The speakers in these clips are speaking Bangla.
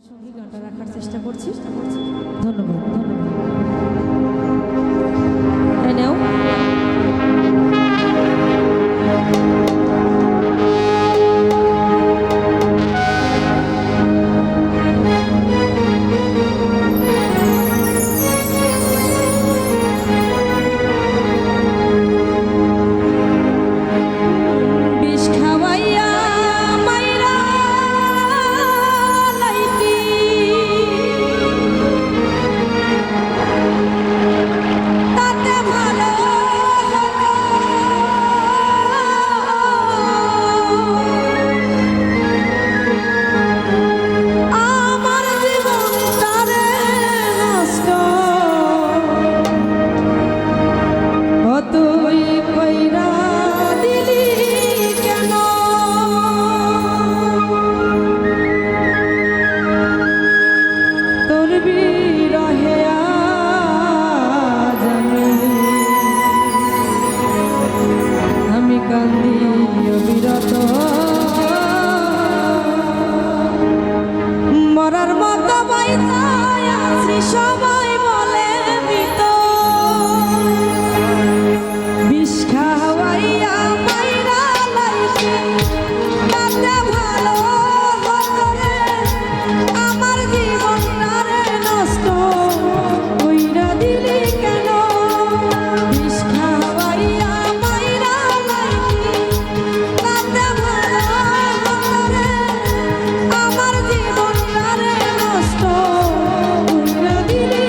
সঙ্গে গানটা রাখার চেষ্টা করছি। ধন্যবাদ ধন্যবাদ। নাও মরার মতো বাইতায় আছি, সবাই বলে মৃত। বিষ খাওয়াইয়া মাইরা লাইছি, তাতে ভালো হতো রে আমার জীবনটা রে নষ্ট কইরা দিলি কেন। বিষ খাওয়াইয়া মাইরা লাইছি, তাতে ভালো হতো রে আমার জীবনটা রে নষ্ট কইরা দিলি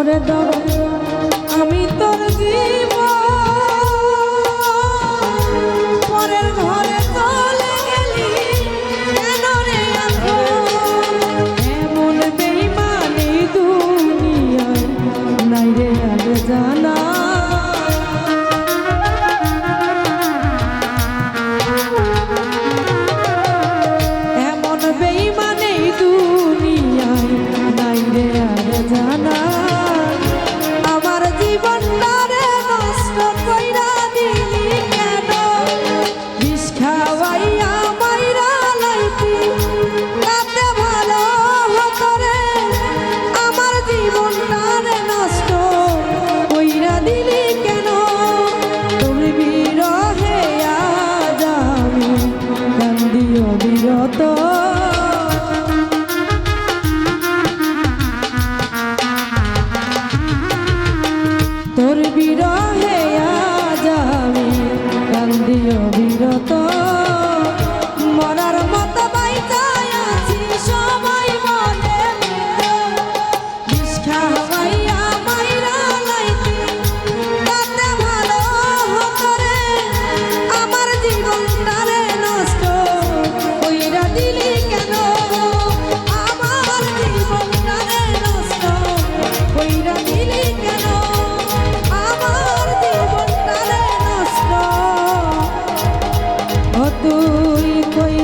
ওরে দর আমি তোর জীবন পরের ঘরে চলে গেলি কেন রে আপন এমন বেঈমানি দুনিয়ায় নাই রে আর জানা এমন বেঈমানি দুনিয়ায় নাই রে আর জানা আমার জীবনটা রে নষ্ট কইরা দিলি কেন বিষ খাওয়াইয়া মাইরা লাইতি তাতে ভালো হতো রে আমার জীবনটা রে নষ্ট কইরা দিলি কেন তোর বিরহে আজ আমি কান্দি অবিরত তোর বিরহে আজ আমি কান্দি অবিরত মরার মতো বাইচাই আছি সবাই বলে মৃত বিষ খাওয়াইয়া মাইরা লাইতি তাতে ভালো হতো রে আমার জীবনটা রে নষ্ট কইরা দিলি কেন আমার জীবনটা রে নষ্ট কইরা দিলি কেন আমার জীবনটা রে নষ্ট ও তুই কই